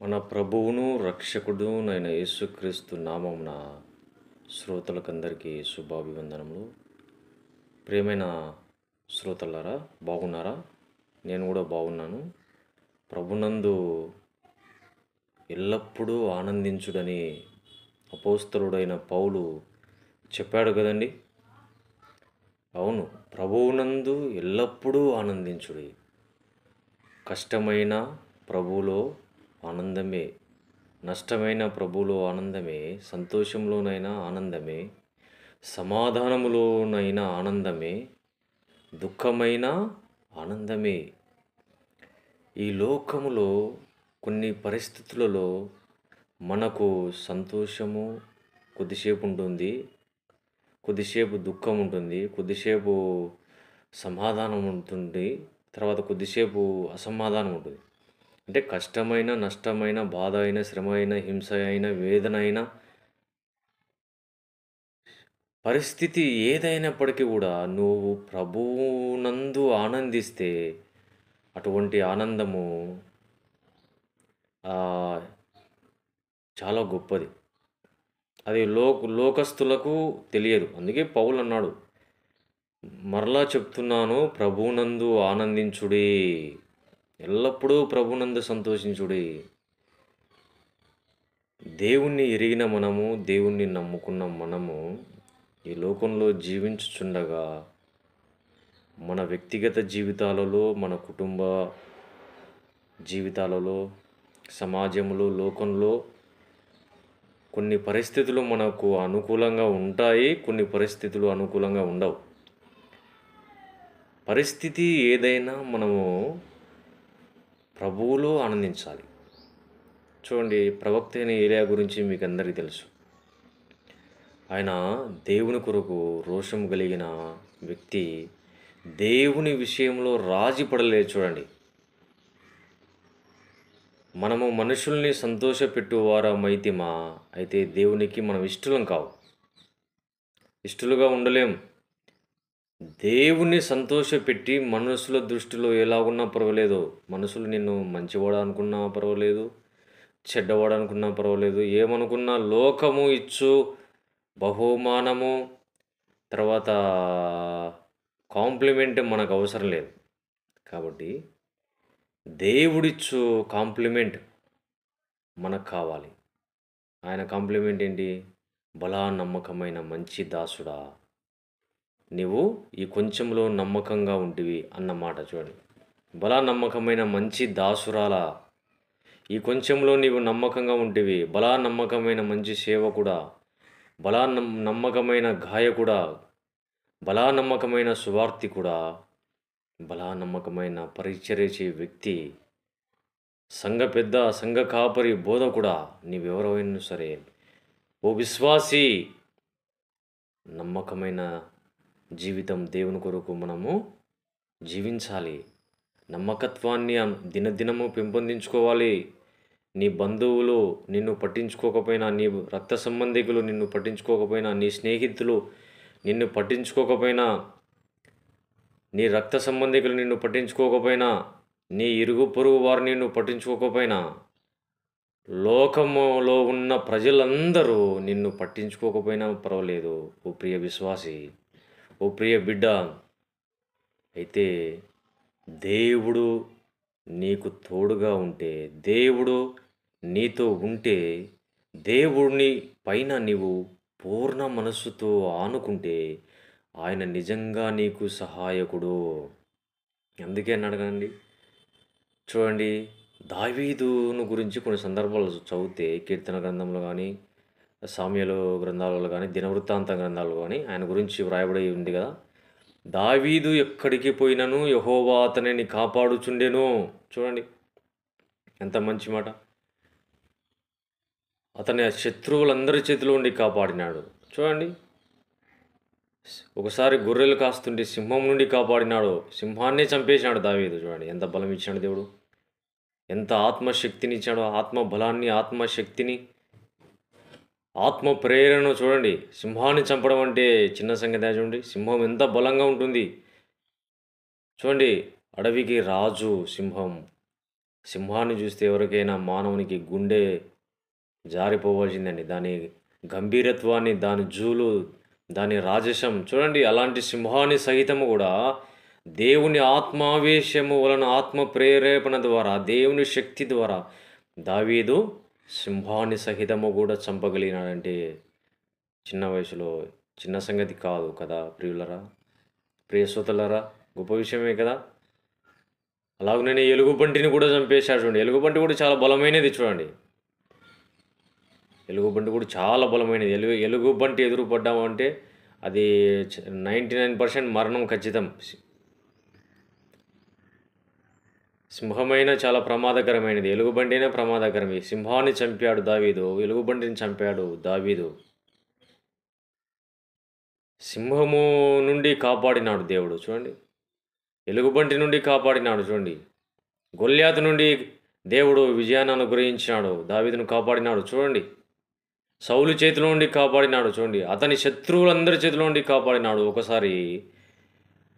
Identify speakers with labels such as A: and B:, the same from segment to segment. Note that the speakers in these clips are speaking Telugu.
A: మన ప్రభువును రక్షకుడునైన యేసుక్రీస్తు నామమున శ్రోతలకందరికీ శుభాభివందనములు. ప్రియమైన శ్రోతలారా, బాగున్నారా? నేను కూడా బాగున్నాను. ప్రభునందు ఎల్లప్పుడూ ఆనందించుడని అపోస్తలుడైన పౌలు చెప్పాడు కదండి. అవును, ప్రభువునందు ఎల్లప్పుడూ ఆనందించుడి. కష్టమైన ప్రభువులో ఆనందమే, నష్టమైన ప్రభువులో ఆనందమే, సంతోషంలోనైనా ఆనందమే, సమాధానములోనైనా ఆనందమే, దుఃఖమైన ఆనందమే. ఈ లోకములో కొన్ని పరిస్థితులలో మనకు సంతోషము కొద్దిసేపు ఉంటుంది, కొద్దిసేపు దుఃఖం ఉంటుంది, కొద్దిసేపు సమాధానం ఉంటుంది, తర్వాత కొద్దిసేపు అసమాధానం ఉంటుంది. అంటే కష్టమైన, నష్టమైన, బాధ అయిన, శ్రమ అయిన, హింస అయిన, వేదన అయిన, పరిస్థితి ఏదైనప్పటికీ కూడా నువ్వు ప్రభువునందు ఆనందిస్తే అటువంటి ఆనందము చాలా గొప్పది. అది లోకస్తులకు తెలియదు. అందుకే పౌలు అన్నాడు, మరలా చెప్తున్నాను, ప్రభువునందు ఆనందించుడి, ఎల్లప్పుడూ ప్రభువునందు సంతోషించుడి. దేవుణ్ణి ఎరిగిన మనము, దేవుణ్ణి నమ్ముకున్న మనము ఈ లోకంలో జీవించుచుండగా మన వ్యక్తిగత జీవితాలలో, మన కుటుంబ జీవితాలలో, సమాజంలో, లోకంలో కొన్ని పరిస్థితులు మనకు అనుకూలంగా ఉంటాయి, కొన్ని పరిస్థితులు అనుకూలంగా ఉండవు. పరిస్థితి ఏదైనా మనము ప్రభువులో ఆనందించాలి. చూడండి, ప్రవక్త అయిన ఏలియా గురించి మీకు అందరికీ తెలుసు. ఆయన దేవుని కొరకు రోషం కలిగిన వ్యక్తి, దేవుని విషయంలో రాజీ పడలేదు. చూడండి, మనము మనుషుల్ని సంతోషపెట్టువారమైతిమా, అయితే దేవునికి మనం ఇష్టలం కావు, ఇష్టలుగా ఉండలేం. దేవుణ్ణి సంతోషపెట్టి మనుషుల దృష్టిలో ఎలాగున్నా పర్వాలేదు, మనుషులు నిన్ను మంచివాడు అనుకున్నా పర్వాలేదు, చెడ్డవాడు అనుకున్నా పర్వాలేదు, ఏమనుకున్నా లోకము ఇచ్చు బహుమానము, తర్వాత కాంప్లిమెంట్ మనకు అవసరం లేదు. కాబట్టి దేవుడిచ్చు కాంప్లిమెంట్ మనకు కావాలి. ఆయన కాంప్లిమెంట్ ఏంటి? బలా నమ్మకమైన మంచి దాసుడా, నీవు ఈ కొంచెంలో నమ్మకంగా ఉంటివి అన్నమాట. చూడండి, బలా నమ్మకమైన మంచి దాసురాలా, ఈ కొంచెంలో నీవు నమ్మకంగా ఉంటివి, బలా నమ్మకమైన మంచి సేవకుడా, బలా నమ్మకమైన గాయకుడా, బలా నమ్మకమైన సువార్థికుడా, బలా నమ్మకమైన పరిచర్య వ్యక్తి, సంఘ పెద్ద, సంఘ కాపరి, బోధకుడా, నీవెవరైనా సరే, ఓ విశ్వాసి, నమ్మకమైన జీవితం దేవుని కొరకు మనము జీవించాలి. నమ్మకత్వాన్ని దినదినము పెంపొందించుకోవాలి. నీ బంధువులు నిన్ను పట్టించుకోకపోయినా, నీ రక్త సంబంధికులు నిన్ను పట్టించుకోకపోయినా, నీ స్నేహితులు నిన్ను పట్టించుకోకపోయినా, నీ రక్త సంబంధికులు నిన్ను పట్టించుకోకపోయినా, నీ ఇరుగు పొరుగు వారు నిన్ను పట్టించుకోకపోయినా, లోకములో ఉన్న ప్రజలందరూ నిన్ను పట్టించుకోకపోయినా పర్వాలేదు, ఓ ప్రియ విశ్వాసి, ఓ ప్రియ బిడ్డ, అయితే దేవుడు నీకు తోడుగా ఉంటే, దేవుడు నీతో ఉంటే, దేవుడిని పైన నీవు పూర్ణ మనస్సుతో ఆనుకుంటే ఆయన నిజంగా నీకు సహాయకుడు. అందుకే అన్నాడు. చూడండి, దావీదును గురించి కొన్ని సందర్భాలు చదివితే, కీర్తన గ్రంథంలో కానీ, సామ్యలు గ్రంథాలలో కానీ, దినవృత్తాంత గ్రంథాలు కానీ ఆయన గురించి వ్రాయబడి ఉంది కదా. దావీదు ఎక్కడికి పోయినను యెహోవా అతనిని కాపాడుచుండెను. చూడండి, ఎంత మంచి మాట. అతని శత్రువులందరి చేతిలో ఉండి కాపాడినాడు. చూడండి, ఒకసారి గొర్రెలు కాస్తుంటే సింహం నుండి కాపాడినాడు, సింహాన్నే చంపేసినాడు దావీదు. చూడండి, ఎంత బలం ఇచ్చాడు దేవుడు, ఎంత ఆత్మశక్తిని ఇచ్చాడు, ఆత్మ బలాన్ని, ఆత్మశక్తిని, ఆత్మ ప్రేరణ. చూడండి, సింహాన్ని చంపడం అంటే చిన్న సంగతి. చూడండి, సింహం ఎంత బలంగా ఉంటుంది. చూడండి, అడవికి రాజు సింహం, సింహాన్ని చూస్తే ఎవరికైనా మానవునికి గుండె జారిపోవాల్సిందండి. దాని గంభీరత్వాన్ని, దాని జూలు, దాని రాజసం చూడండి. అలాంటి సింహాన్ని సహితము కూడా దేవుని ఆత్మావేశము వలన, ఆత్మ ప్రేరేపణ ద్వారా, దేవుని శక్తి ద్వారా దావీదు సింహాన్ని సహితము కూడా చంపగలిగినాడంటే చిన్న వయసులో చిన్న సంగతి కాదు కదా ప్రియులరా, ప్రియ శ్రోతలారా, గొప్ప విషయమే కదా. అలాగనే ఎలుగుబంటిని కూడా చంపేశాడు చూడండి. ఎలుగుబంటి కూడా చాలా బలమైనది చూడండి. ఎలుగుబంటి కూడా చాలా బలమైనది. ఎలుగుబంటి ఎదురు పడ్డామంటే అది 99% మరణం ఖచ్చితం. సింహమైన చాలా ప్రమాదకరమైనది, ఎలుగుబంటి అయినా ప్రమాదకరమే. సింహాన్ని చంపాడు దావీదు, ఎలుగుబంటిని చంపాడు దావీదు. సింహము నుండి కాపాడినాడు దేవుడు చూడండి, ఎలుగుబంటి నుండి కాపాడినాడు చూడండి, గొల్యాతు నుండి దేవుడు విజయాన్ని అనుగ్రహించినాడు, దావీదును కాపాడినాడు చూడండి, సౌలు చేతిలో నుండి కాపాడినాడు చూడండి, అతని శత్రువులందరి చేతిలో నుండి కాపాడినాడు ఒకసారి.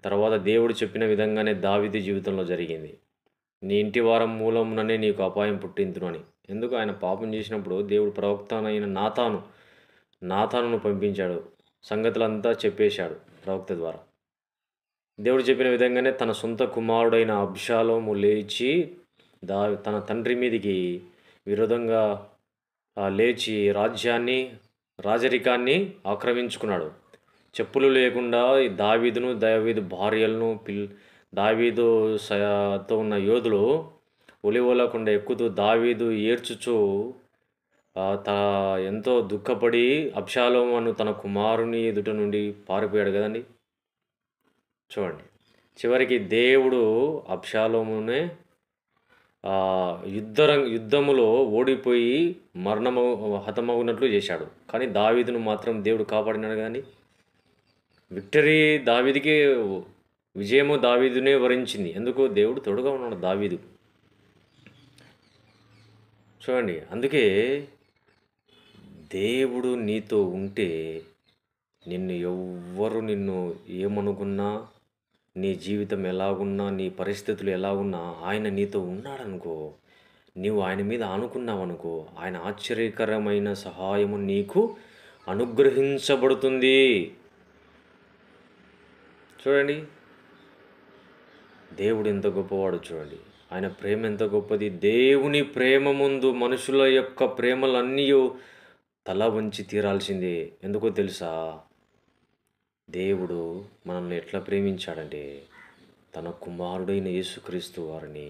A: తర్వాత దేవుడు చెప్పిన విధంగానే దావీదు జీవితంలో జరిగింది. నీ ఇంటి వారం మూలముననే నీకు అపాయం పుట్టింతును అని. ఎందుకు? ఆయన పాపం చేసినప్పుడు దేవుడు ప్రవక్తనైన నాతానును పంపించాడు, సంగతులంతా చెప్పేశాడు ప్రవక్త ద్వారా. దేవుడు చెప్పిన విధంగానే తన సొంత కుమారుడైన అబ్షాలోము లేచి తన తండ్రి మీదికి విరోధంగా లేచి రాజరికాన్ని ఆక్రమించుకున్నాడు. చెప్పులు లేకుండా దావీదు భార్యలను దావీదుతో ఉన్న యోధులు ఒలివలకుండా ఎక్కుతూ దావీదు ఏడ్చుచూ ఎంతో దుఃఖపడి అబ్షాలోము అను తన కుమారుని ఎదుట నుండి పారిపోయాడు కదండి. చూడండి, చివరికి దేవుడు అబ్షాలోమునే యుద్ధములో ఓడిపోయి హతమవునట్లు చేశాడు. కానీ దావీదును మాత్రం దేవుడు కాపాడినాడు. కానీ విక్టరీ దావీదుకే, విజయము దావీదునే వరించింది. ఎందుకు? దేవుడు తోడుగా ఉన్నాడు దావీదు. చూడండి, అందుకే దేవుడు నీతో ఉంటే నిన్ను ఏమనుకున్నా, నీ జీవితం ఎలాగున్నా, నీ పరిస్థితులు ఎలాగున్నా ఆయన నీతో ఉన్నాడనుకో, నీవు ఆయన మీద ఆనుకున్నావనుకో, ఆయన ఆశ్చర్యకరమైన సహాయము నీకు అనుగ్రహించబడుతుంది. చూడండి, దేవుడు ఎంత గొప్పవాడు చూడండి, ఆయన ప్రేమ ఎంత గొప్పది. దేవుని ప్రేమ ముందు మనుషుల యొక్క ప్రేమలన్నీ తల వంచి తీరాల్సిందే. ఎందుకో తెలుసా? దేవుడు మనల్ని ఎట్లా ప్రేమించాడంటే తన కుమారుడైన యేసుక్రీస్తు వారిని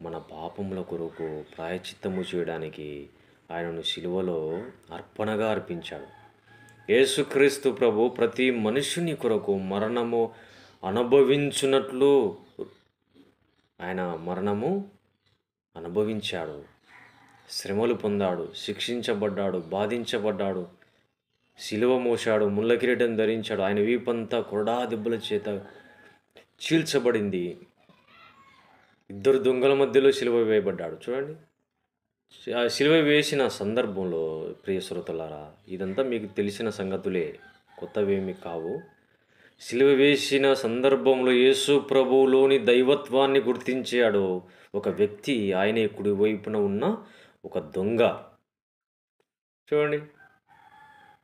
A: మన పాపముల కొరకు ప్రాయచిత్తము చేయడానికి ఆయనను సిలువలో అర్పణగా అర్పించాడు. యేసుక్రీస్తు ప్రభు ప్రతి మనుషుని కొరకు మరణము అనుభవించున్నట్లు ఆయన మరణము అనుభవించాడు, శ్రమలు పొందాడు, శిక్షించబడ్డాడు, బాధించబడ్డాడు, సిలువ మోశాడు, ముళ్ళ కిరీటం ధరించాడు. ఆయన వీపంతా కొరడా దెబ్బల చేత చీల్చబడింది. 2 దొంగల మధ్యలో సిలువ వేయబడ్డాడు. చూడండి, ఆ సిలువ వేసిన సందర్భంలో ప్రియ శ్రోతలారా, ఇదంతా మీకు తెలిసిన సంగతులే, కొత్తవేమి కావు. సిలువ వేసిన సందర్భంలో యేసు ప్రభువులోని దైవత్వాన్ని గుర్తించాడు ఒక వ్యక్తి, ఆయనే కుడివైపున ఉన్న ఒక దొంగ. చూడండి,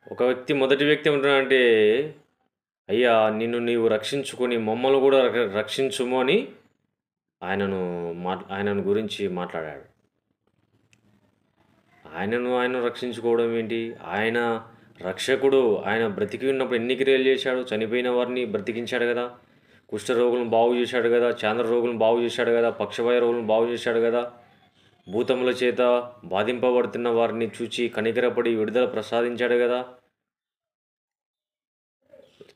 A: ఒక వ్యక్తి, మొదటి వ్యక్తి ఏమంటున్నాడంటే, అయ్యా నిన్ను నీవు రక్షించుకొని మమ్మల్ని కూడా రక్షించుము అని ఆయనను గురించి మాట్లాడాడు. ఆయన రక్షించుకోవడం ఏంటి? ఆయన రక్షకుడు. ఆయన బ్రతికి ఉన్నప్పుడు ఎన్ని క్రియలు చేశాడు? చనిపోయిన వారిని బ్రతికించాడు కదా, కుష్ఠరోగులను బాగు చేశాడు కదా, చాంద్ర రోగులను బాగు చేశాడు కదా, పక్షవాయ రోగులను బాగు చేశాడు కదా, భూతముల చేత బాధింపబడుతున్న వారిని చూచి కనికరపడి విడుదల ప్రసాదించాడు కదా,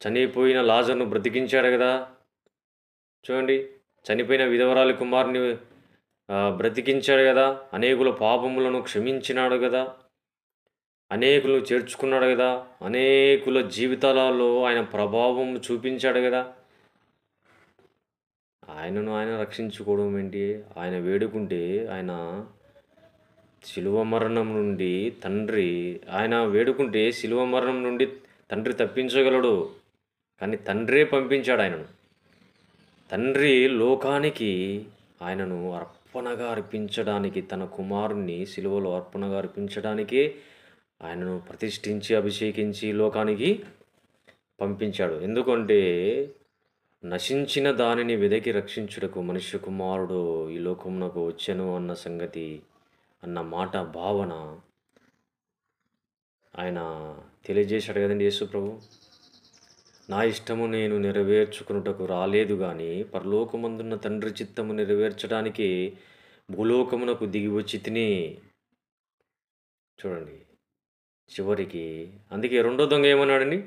A: చనిపోయిన లాజర్ను బ్రతికించాడు కదా. చూడండి, చనిపోయిన విధవరాలి కుమారుని బ్రతికించాడు కదా, అనేకుల పాపములను క్షమించినాడు కదా, అనేకులను చేర్చుకున్నాడు కదా, అనేకుల జీవితాలలో ఆయన ప్రభావం చూపించాడు కదా. ఆయన రక్షించుకోవడం ఏంటి? ఆయన వేడుకుంటే ఆయన శిలువ మరణం నుండి తండ్రి తప్పించగలడు. కానీ తండ్రే పంపించాడు ఆయనను. తండ్రి లోకానికి ఆయనను అర్పణగా అర్పించడానికి, తన కుమారుణ్ణి సిలువలో అర్పణగా అర్పించడానికే ఆయనను ప్రతిష్ఠించి అభిషేకించి లోకానికి పంపించాడు. ఎందుకంటే నశించిన దానిని వెదకి రక్షించుటకు మనుష్య కుమారుడు ఈ లోకమునకు వచ్చెను అన్న సంగతి, అన్న మాట, భావన ఆయన తెలియజేశాడు కదండి యేసు ప్రభు. నా ఇష్టము నేను నెరవేర్చుకున్నటకు రాలేదు కానీ పరలోకమందున్న తండ్రి చిత్తము నెరవేర్చడానికి భూలోకమునకు దిగి వచ్చి తిని. చూడండి చివరికి అందుకే రెండో దొంగ ఏమన్నాడండి?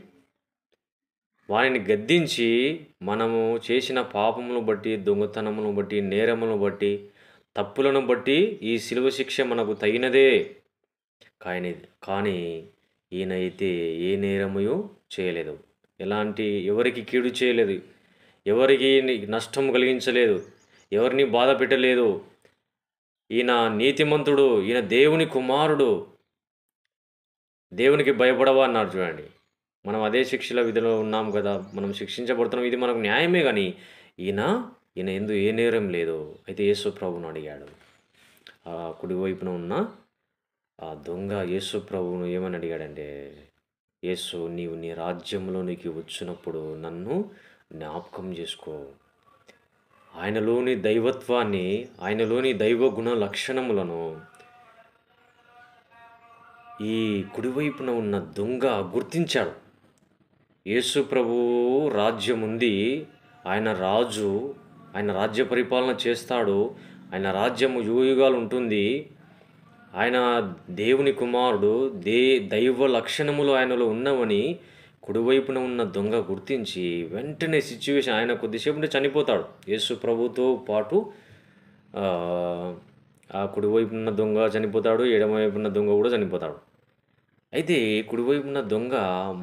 A: వారిని గద్దించి మనము చేసిన పాపములను బట్టి, దొంగతనములను బట్టి, నేరములను బట్టి, తప్పులను బట్టి ఈ శిలువ శిక్ష మనకు తగినదే. కానీ ఈయన అయితే ఏ నేరము చేయలేదు, ఎవరికి కీడు చేయలేదు, ఎవరికి నష్టం కలిగించలేదు, ఎవరిని బాధ పెట్టలేదు. ఈయన నీతిమంతుడు, ఈయన దేవుని కుమారుడు, దేవునికి భయపడవా అన్నారు. చూడండి, మనం అదే శిక్షల విధిలో ఉన్నాం కదా, మనం శిక్షించబడుతున్నాం, ఇది మనకు న్యాయమే. కానీ ఈయన ఏ నేరం లేదు. అయితే యేసు ప్రభువును అడిగాడు. ఆ కుడివైపున ఉన్న ఆ దొంగ యేసు ప్రభువును ఏమని అడిగాడంటే, యేసు, నీవు నీ రాజ్యంలోనికి వచ్చినప్పుడు నన్ను జ్ఞాపకం చేసుకో. ఆయనలోని దైవత్వాన్ని, ఆయనలోని దైవ గుణ లక్షణములను ఈ కుడివైపున ఉన్న దొంగ గుర్తించాడు. యేసు ప్రభువు రాజ్యం ఉంది, ఆయన రాజు, ఆయన రాజ్య పరిపాలన చేస్తాడు, ఆయన రాజ్యము యుగయుగాలు ఉంటుంది, ఆయన దేవుని కుమారుడు, దైవ లక్షణములు ఆయనలో ఉన్నవని కుడివైపున ఉన్న దొంగ గుర్తించి వెంటనే సిచ్యువేషన్, ఆయన కొద్దిసేపు చనిపోతాడు. యేసు ప్రభుతో పాటు ఆ కుడివైపున దొంగ చనిపోతాడు, ఎడమవైపున దొంగ కూడా చనిపోతాడు. అయితే కుడివైపున దొంగ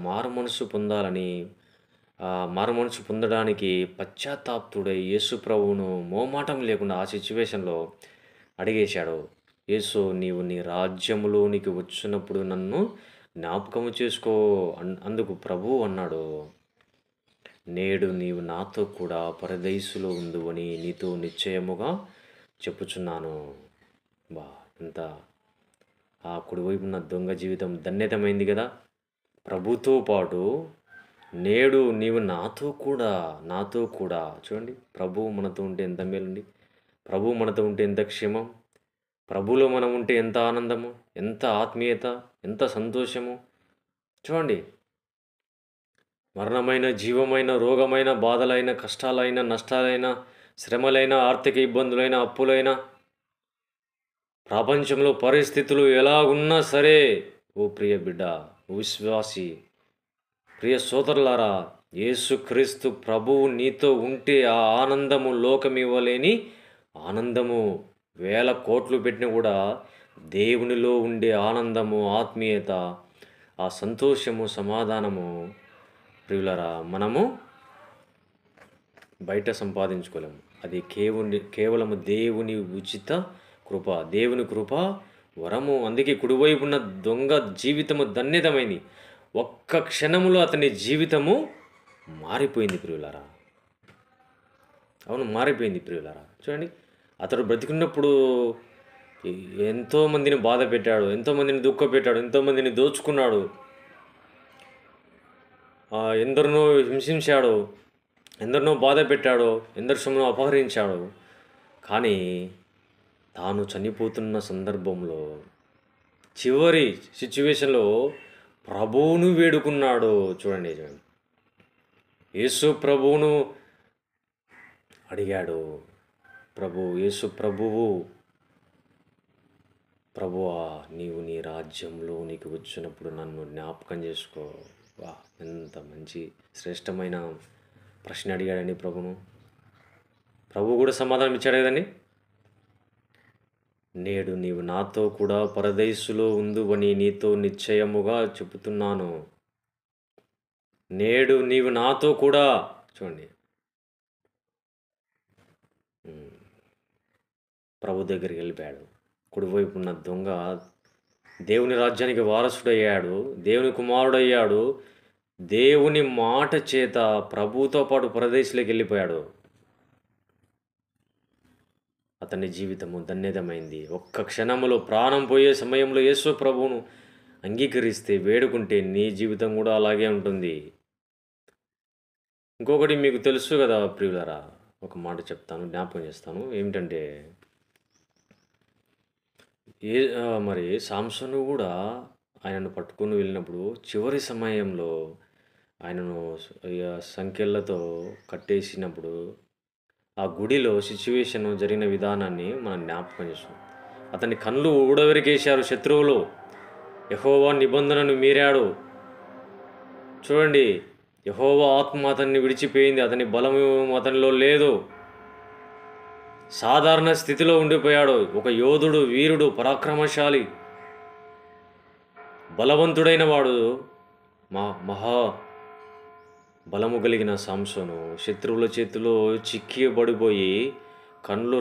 A: మారుమనసు పొందాలని, మారుమనసు పొందడానికి పశ్చాత్తాపుడై యేసు ప్రభువును మోమాటం లేకుండా ఆ సిచ్యువేషన్లో అడిగేశాడు. యేసు, నీవు నీ రాజ్యములోనికి వచ్చినప్పుడు నన్ను జ్ఞాపకము చేసుకో. అందుకు ప్రభువు అన్నాడు, నేడు నీవు నాతో కూడా పరదైసులో ఉందువని నీతో నిశ్చయముగా చెప్పుచున్నాను. ఎంత ఆ కుడివైపున్న దొంగ జీవితం ధన్యతమైంది కదా. ప్రభుతో పాటు నేడు నీవు నాతో కూడా. చూడండి, ప్రభువు మనతో ఉంటే ఎంత మేలుండి, ప్రభువు మనతో ఉంటే ఎంత క్షేమం, ప్రభువులో మనం ఉంటే ఎంత ఆనందము, ఎంత ఆత్మీయత, ఎంత సంతోషము. చూడండి, మరణమైన, జీవమైన, రోగమైన, బాధలైన, కష్టాలైన, నష్టాలైన, శ్రమలైన, ఆర్థిక ఇబ్బందులైన, అప్పులైన, ప్రపంచంలో పరిస్థితులు ఎలా ఉన్నా సరే, ఓ ప్రియ బిడ్డ, విశ్వాసి, ప్రియ సోదరులారా, యేసుక్రీస్తు ప్రభువు నీతో ఉంటే ఆ ఆనందము లోకమివ్వలేని ఆనందము. 1000 కోట్లు పెట్టినా కూడా దేవునిలో ఉండే ఆనందము, ఆత్మీయత, ఆ సంతోషము, సమాధానము ప్రియులరా మనము బయట సంపాదించుకోలేము. అది కేవలము దేవుని ఉచిత కృప, దేవుని కృప వరము. అందుకే కుడివైపున్న దొంగ జీవితము ధన్యతమైంది. ఒక్క క్షణములో అతని జీవితము మారిపోయింది ప్రియులారా. అవును, మారిపోయింది ప్రియులారా. చూడండి, అతడు బ్రతికున్నప్పుడు ఎంతోమందిని బాధ పెట్టాడు, ఎంతోమందిని దుఃఖ పెట్టాడు, ఎంతోమందిని దోచుకున్నాడు, ఎందరినో హింసించాడు, ఎందరినో బాధ పెట్టాడు, ఎందరి సొమ్మును అపహరించాడు. కానీ తాను చనిపోతున్న సందర్భంలో, చివరి సిచ్యువేషన్లో ప్రభువును వేడుకున్నాడు. చూడండి, యేసు ప్రభువును అడిగాడు. యేసు ప్రభువా, నీవు నీ రాజ్యంలోనికి వచ్చినప్పుడు నన్ను జ్ఞాపకం చేసుకో. ఎంత మంచి శ్రేష్టమైన ప్రశ్న అడిగాడండి ప్రభును. ప్రభు కూడా సమాధానం ఇచ్చాడు కదండి. నేడు నీవు నాతో కూడా పరదైసులో ఉందువని నీతో నిశ్చయముగా చెబుతున్నాను. నేడు నీవు నాతో కూడా. చూడండి, ప్రభు దగ్గరికి వెళ్ళిపోయాడు. కుడివైపు ఉన్న దొంగ దేవుని రాజ్యానికి వారసుడయ్యాడు, దేవుని కుమారుడయ్యాడు. దేవుని మాట చేత ప్రభుతో పాటు పరదేశంలోకి వెళ్ళిపోయాడు. అతని జీవితము ధన్యతమైంది. ఒక్క క్షణములో ప్రాణం పోయే సమయంలో యేసు ప్రభువును అంగీకరిస్తే, వేడుకుంటే నీ జీవితం కూడా అలాగే ఉంటుంది. ఇంకొకటి మీకు తెలుసు కదా ప్రియులారా, ఒక మాట చెప్తాను, జ్ఞాపకం చేస్తాను. ఏమిటంటే మరి సాంసను కూడా ఆయనను పట్టుకొని వెళ్ళినప్పుడు చివరి సమయంలో ఆయనను సంకెళ్ళతో కట్టేసినప్పుడు ఆ గుడిలో సిచ్యువేషన్ జరిగిన విధానాన్ని మనం జ్ఞాపకం చేస్తాం. అతని కళ్ళు ఊడవెరికేశారు శత్రువులు. యెహోవా నిబంధనను మీరాడు. చూడండి, యెహోవా ఆత్మ అతన్ని విడిచిపోయింది. అతని బలము అతనిలో లేదు. సాధారణ స్థితిలో ఉండిపోయాడు. ఒక యోధుడు, వీరుడు, పరాక్రమశాలి, బలవంతుడైన వాడు, మహా బలము కలిగిన సాంసోను శత్రువుల చేతిలో చిక్కిబడిపోయి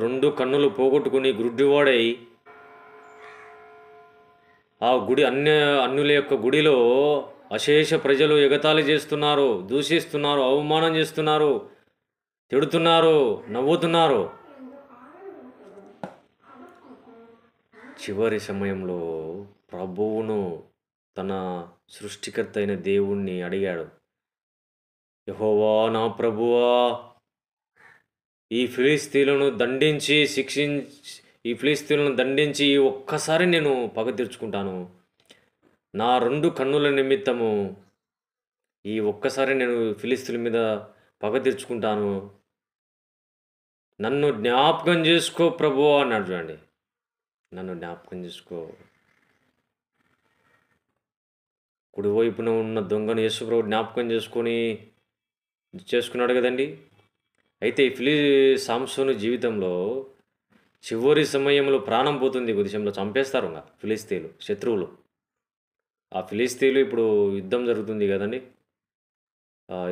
A: రెండు కన్నులు పోగొట్టుకుని గుడ్డివాడై ఆ అన్యుల యొక్క గుడిలో అశేష ప్రజలు ఎగతాళి చేస్తున్నారు, దూషిస్తున్నారు, అవమానం చేస్తున్నారు, తిడుతున్నారు, నవ్వుతున్నారు. చివరి సమయంలో ప్రభువును, తన సృష్టికర్త అయిన దేవుణ్ణి అడిగాడు. యెహోవా నా ప్రభువా, ఈ ఫిలిస్తీన్లను దండించి ఒక్కసారి నేను పగ తీర్చుకుంటాను. నా రెండు కన్నుల నిమిత్తము ఈ ఒక్కసారి నేను ఫిలిస్తీన్ల మీద పగ తీర్చుకుంటాను. నన్ను జ్ఞాపకం చేసుకో ప్రభువా అన్నాడు. చూడండి, నన్ను జ్ఞాపకం చేసుకో. కుడివైపున ఉన్న దొంగను యేసు ప్రభు జ్ఞాపకం చేసుకున్నాడు కదండి. అయితే సాంసోను జీవితంలో చివరి సమయంలో ప్రాణం పోతుంది. కొద్ది సమయంలో చంపేస్తారు ఇంకా ఫిలిస్తీన్లు, శత్రువులు. ఆ ఫిలిస్తీన్లు ఇప్పుడు యుద్ధం జరుగుతుంది కదండి.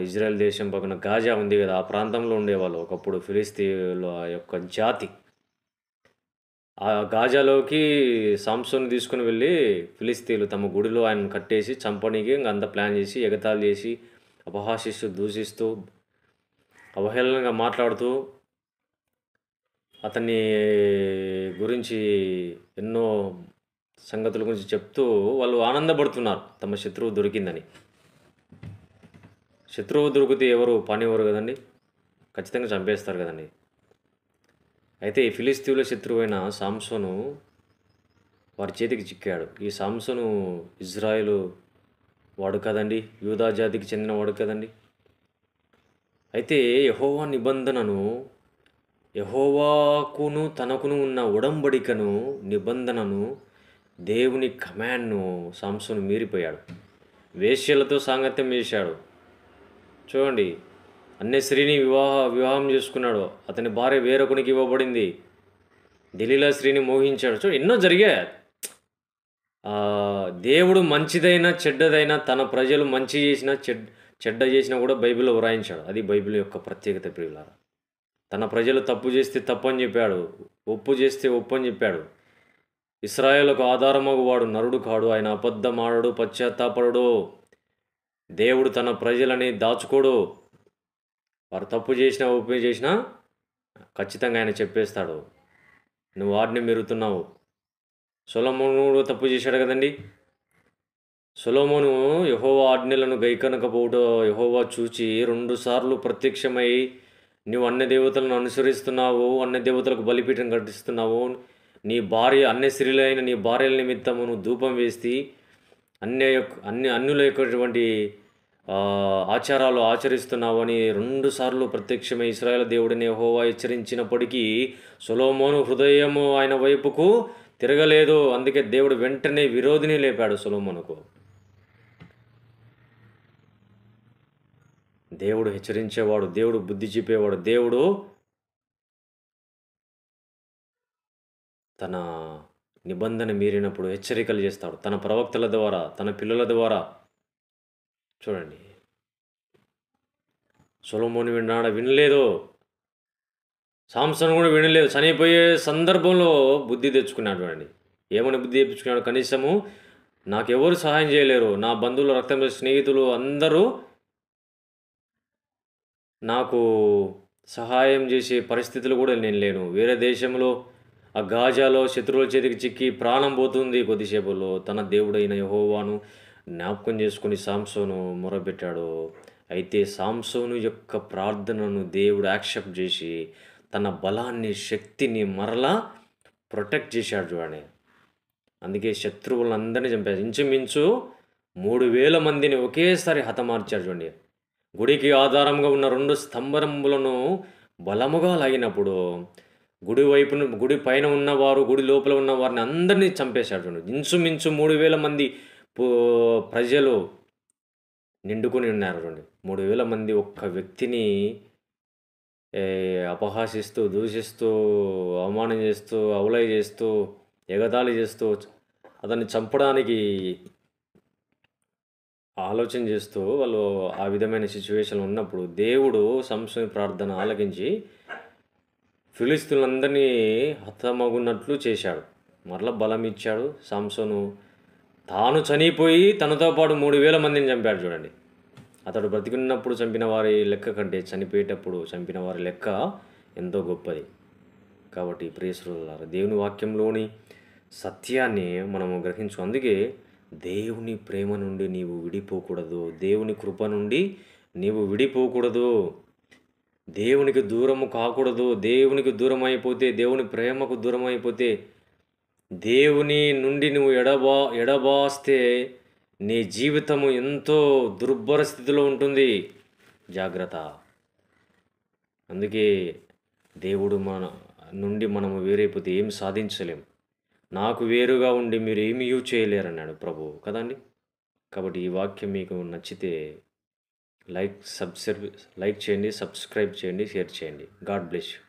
A: ఇజ్రాయెల్ దేశం పక్కన గాజా ఉంది కదా, ఆ ప్రాంతంలో ఉండేవాళ్ళు ఒకప్పుడు ఫిలిస్తీన్ల యొక్క జాతి. ఆ గాజాలోకి సాంసోను తీసుకుని వెళ్ళి ఫిలిస్తీన్లు తమ గుడిలో ఆయన కట్టేసి చంపనీకి ఇంక అంత ప్లాన్ చేసి, ఎగతాళి చేసి, అపహాసిస్తూ, దూషిస్తూ, అవహేళనగా మాట్లాడుతూ, అతన్ని గురించి ఎన్నో సంగతుల గురించి చెప్తూ వాళ్ళు ఆనందపడుతున్నారు తమ శత్రువు దొరికిందని. శత్రువు దొరికితే ఎవరు కదండి, ఖచ్చితంగా చంపేస్తారు కదండి. అయితే ఈ ఫిలిస్తీన్ల శత్రువైన సాంసోను వారి చేతికి చిక్కాడు. ఈ సాంసోను ఇజ్రాయేలు వాడు కదండి, యూదా జాతికి చెందిన వాడు కదండి. అయితే యెహోవా యెహోవాకును తనకును ఉన్న నిబంధనను, దేవుని కమాండ్ను సాంసోను మీరిపోయాడు. వేశ్యలతో సాంగత్యం చేశాడు. చూడండి, అన్య స్త్రీని వివాహం చేసుకున్నాడు. అతని భార్య వేరొకనికి ఇవ్వబడింది. దెలీలా స్త్రీని మోహించాడు. చూడండి, ఎన్నో జరిగాయి. దేవుడు మంచిదైనా చెడ్డదైనా, తన ప్రజలు మంచి చేసినా చెడ్డ చేసినా కూడా బైబిల్లో వ్రాయించాడు. అది బైబిల్ యొక్క ప్రత్యేకత ప్రియులారా. తన ప్రజలు తప్పు చేస్తే తప్పు అని చెప్పాడు, ఒప్పు చేస్తే ఒప్పు అని చెప్పాడు. ఇశ్రాయేలుకు ఆధారమగు వాడు నరుడు కాడు, ఆయన అబద్ధమాడడు, పశ్చాత్తాపడడు. దేవుడు తన ప్రజలని దాచుకోడు. వారు తప్పు చేసినా ఒప్పు చేసినా ఖచ్చితంగా ఆయన చెప్పేస్తాడు, నువ్వు ఆజ్ఞ మీరుతున్నావు. సొలొమోను తప్పు చేశాడు కదండి. సొలొమోను యెహోవా ఆజ్ఞలను గైకొనకపోవుట యెహోవా చూచి 2 సార్లు ప్రత్యక్షమై, నువ్వు అన్య దేవతలను అనుసరిస్తున్నావు, అన్య దేవతలకు బలిపీఠం కట్టిస్తున్నావు, అన్య స్త్రీలైన నీ భార్యల నిమిత్తము నువ్వు ధూపం వేసి అన్యుల యొక్కటువంటి ఆచారాలు ఆచరిస్తున్నావు అని 2 సార్లు ప్రత్యక్షమై ఇశ్రాయేలు దేవుడిని యెహోవా హెచ్చరించినప్పటికీ సొలొమోను హృదయము ఆయన వైపుకు తిరగలేదు. అందుకే దేవుడు వెంటనే విరోధిని లేపాడు సొలొమోనుకు. దేవుడు హెచ్చరించేవాడు, దేవుడు బుద్ధి చెప్పేవాడు, దేవుడు తన నిబంధన మీరినప్పుడు హెచ్చరికలు చేస్తాడు తన ప్రవక్తల ద్వారా, తన పిల్లల ద్వారా. చూడండి, సొలొమోను వినలేదు, సాంసోను కూడా వినలేదు. చనిపోయే సందర్భంలో బుద్ధి తెచ్చుకున్నాడు. చూడండి, ఏమని బుద్ధి తెప్పించుకున్నాడు? కనీసము నాకెవరు సహాయం చేయలేరు, నా బంధువులు, రక్తం స్నేహితులు అందరూ నాకు సహాయం చేసే పరిస్థితులు కూడా నేను లేను. వేరే దేశంలో ఆ గాజాలో శత్రువుల చేతికి చిక్కి ప్రాణం పోతుంది కొద్దిసేపులో. తన దేవుడైన యెహోవాను జ్ఞాపకం చేసుకొని సాంసోను మొరపెట్టాడు. అయితే సాంసోను యొక్క ప్రార్థనను దేవుడు యాక్సెప్ట్ చేసి తన బలాన్ని, శక్తిని మరలా ప్రొటెక్ట్ చేశాడు చూడండి. అందుకే శత్రువులందరినీ చంపాడు. ఇంచుమించు 3000 మందిని ఒకేసారి హతమార్చాడు చూడండి. గుడికి ఆధారంగా ఉన్న 2 స్తంభములను బలముగా లాగినప్పుడు గుడి పైన ఉన్నవారు, గుడి లోపల ఉన్న వారిని అందరినీ చంపేశాడు చూడండి. ఇంచుమించు 3000 మంది ప్రజలు నిండుకొని ఉన్నారు చూడండి. 3000 మంది ఒక్క వ్యక్తిని అపహాసిస్తూ, దూషిస్తూ, అవమానం చేస్తూ, అవలయ చేస్తూ, ఎగతాళి చేస్తూ, అతన్ని చంపడానికి ఆలోచన చేస్తూ వాళ్ళు ఆ విధమైన సిచ్యువేషన్లో ఉన్నప్పుడు దేవుడు సంసోను ప్రార్థన ఆలకించి ఫిలిష్తీయులందరినీ హతమగునట్లు చేశాడు. మరలా బలం ఇచ్చాడు. సంసోను తాను చనిపోయి తనతో పాటు 3000 మందిని చంపాడు చూడండి. అతడు బ్రతికున్నప్పుడు చంపిన వారి లెక్క కంటే చనిపోయేటప్పుడు చంపిన వారి లెక్క ఎంతో గొప్పది. కాబట్టి ప్రియ శ్రోతలారా, దేవుని వాక్యంలోని సత్యాన్ని మనము గ్రహించు. అందుకే దేవుని ప్రేమ నుండి నీవు విడిపోకూడదు. దేవుని కృప నుండి నీవు విడిపోకూడదు. దేవునికి దూరము కాకూడదు. దేవునికి దూరం అయిపోతే, దేవుని ప్రేమకు దూరం అయిపోతే, దేవుని నుండి నువ్వు ఎడబాస్తే నీ జీవితము ఎంతో దుర్భర స్థితిలో ఉంటుంది. జాగ్రత్త. అందుకే దేవుడు మన నుండి మనము వేరైపోతే ఏం సాధించలేం. నాకు వేరుగా ఉండి మీరు ఏమీ చేయలేరన్నాడు ప్రభువు కదండి. కాబట్టి ఈ వాక్యం మీకు నచ్చితే లైక్ చేయండి, సబ్స్క్రైబ్ చేయండి, షేర్ చేయండి. God bless you.